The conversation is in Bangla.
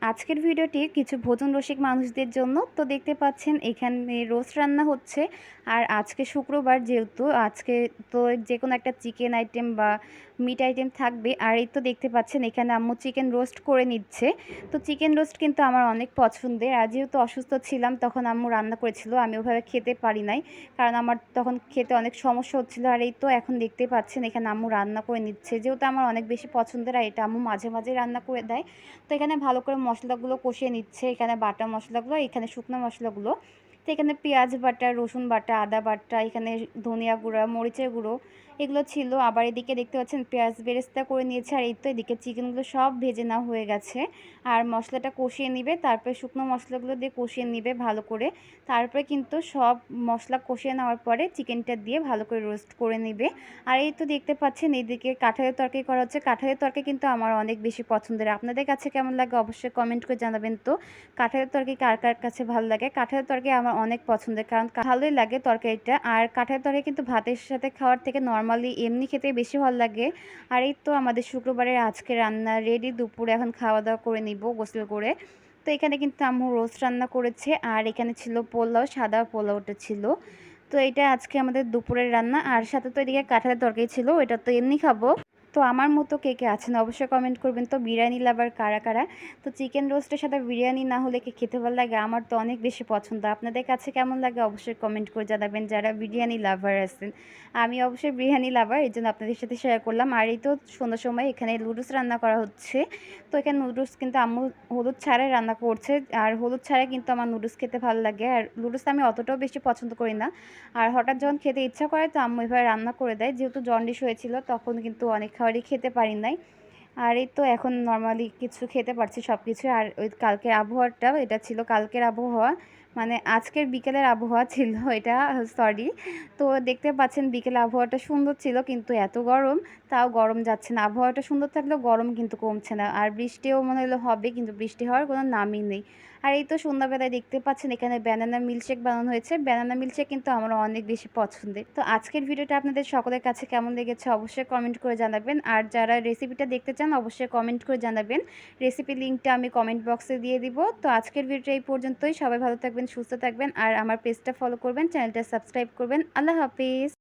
আজকের ভিডিওটি কিছু ভোজন রসিক মানুষদের জন্য। তো দেখতে পাচ্ছেন এখানে রোস্ট রান্না হচ্ছে। আর আজকে শুক্রবার যেহেতু আজকে তো যে কোনো একটা চিকেন আইটেম বা মিট আইটেম থাকবে। আর এই তো দেখতে পাচ্ছেন এখানে আম্মু চিকেন রোস্ট করে নিচ্ছে। তো চিকেন রোস্ট কিন্তু আমার অনেক পছন্দের। আর যেহেতু অসুস্থ ছিলাম তখন আম্মু রান্না করেছিল, আমি ওভাবে খেতে পারি নাই, কারণ আমার তখন খেতে অনেক সমস্যা হচ্ছিলো। আর এই তো এখন দেখতে পাচ্ছেন এখানে আম্মু রান্না করে নিচ্ছে, যেহেতু আমার অনেক বেশি পছন্দের। আর এটা আম্মু মাঝে মাঝে রান্না করে দেয়। তো এখানে ভালো করে মশলাগুলো কষিয়ে নিচ্ছে, এখানে বাটা মশলাগুলো, এখানে শুকনো মশলাগুলো। তো এখানে পেঁয়াজ বাটা, রসুন বাটা, আদা বাটা, এখানে ধনিয়া গুঁড়া, মরিচের গুঁড়ো এগুলো ছিল। আবার এদিকে দেখতে পাচ্ছেন পেঁয়াজ বেরেস্তা করে নিয়েছে। আর এই তো এদিকে চিকেনগুলো সব ভেজে নেওয়া হয়ে গেছে। আর মশলাটা কষিয়ে নিবে, তারপরে শুকনো মশলাগুলো দিয়ে কষিয়ে নিবে ভালো করে। তারপরে কিন্তু সব মশলা কষিয়ে নেওয়ার পরে চিকেনটা দিয়ে ভালো করে রোস্ট করে নিবে। আর এই তো দেখতে পাচ্ছেন এইদিকে কাঁঠালের তরকারি করা হচ্ছে। কাঁঠালের তরকারি কিন্তু আমার অনেক বেশি পছন্দের। আপনাদের কাছে কেমন লাগে অবশ্যই কমেন্ট করে জানাবেন। তো কাঁঠালের তরকারি কার কার কাছে ভালো লাগে? কাঁঠালের তরকারি আমার অনেক পছন্দের, কারণ ভালোই লাগে তরকারিটা। আর কাঁঠালের তরকারি কিন্তু ভাতের সাথে খাওয়ার থেকে নর্মালি এমনি খেতে বেশি ভালো লাগে। আর এই তো আমাদের শুক্রবারের আজকে রান্না রেডি, দুপুরে এখন খাওয়া দাওয়া করে নিব গোসল করে। তো এখানে কিন্তু আম্মু রোস্ট রান্না করেছে। আর এখানে ছিল পোলাও, সাদা পোলাওটা ছিল। তো এটা আজকে আমাদের দুপুরের রান্না। আর সাথে তো এদিকে কাঁঠালের তরকারি ছিল, এটা তো এমনি খাবো। তো আমার মতো কে কে আছেন অবশ্যই কমেন্ট করবেন। তো বিরিয়ানি লাভার কারা কারা? তো চিকেন রোস্টের সাথে বিরিয়ানি না হলে কি খেতে ভালো লাগে? আমার তো অনেক বেশি পছন্দ। আপনাদের কাছে কেমন লাগে অবশ্যই কমেন্ট করে জানাবেন, যারা বিরিয়ানি লাভার আছেন। আমি অবশ্যই বিরিয়ানি লাভার, এই জন্য আপনাদের সাথে শেয়ার করলাম। আর এই তো সন্ধ্যার সময় এখানে নুডলস রান্না করা হচ্ছে। তো এখানে নুডলস কিন্তু আম্মু হলুদ ছাড়াই রান্না করছে। আর হলুদ ছাড়াই কিন্তু আমার নুডলস খেতে ভালো লাগে। আর নুডলস আমি অতটাও বেশি পছন্দ করি না। আর হঠাৎ যখন খেতে ইচ্ছা করে তো আম্মু এভাবে রান্না করে দেয়। যেহেতু জন্ডিস হয়েছিল তখন কিন্তু অনেক খাবারই খেতে পারি নাই। আর এই তো এখন নর্মালি কিছু খেতে পারছি সব কিছু। আর ওই কালকের আবহাওয়াটা, এটা ছিল কালকের আবহাওয়া, মানে আজকের বিকেলের আবহাওয়া ছিল এটা, সরি। তো দেখতে পাচ্ছেন বিকেলে আবহাওয়াটা সুন্দর ছিল, কিন্তু এত গরম, তাও গরম যাচ্ছে না। আবহাওয়াটা সুন্দর থাকলেও গরম কিন্তু কমছে না। আর বৃষ্টিও মনে হলো হবে, কিন্তু বৃষ্টি হওয়ার কোনো নামই নেই। আর এই তো সন্ধ্যাবেলায় দেখতে পাচ্ছেন এখানে ব্যানানা মিল্কশেক বানানো হয়েছে। ব্যানানা মিল্কশেক কিন্তু আমার অনেক বেশি পছন্দের। তো আজকের ভিডিওটা আপনাদের সকলের কাছে কেমন লেগেছে অবশ্যই কমেন্ট করে জানাবেন। আর যারা রেসিপিটা দেখতে চান অবশ্যই কমেন্ট করে জানাবেন। রেসিপি লিঙ্কটা আমি কমেন্ট বক্সে দিয়ে দিব। তো আজকের ভিডিওটা এই পর্যন্তই। সবাই ভালো থাকবেন, সুস্থ থাকবেন। আর আমার পেজটা ফলো করবেন, চ্যানেলটা সাবস্ক্রাইব করবেন। আল্লাহ হাফিজ।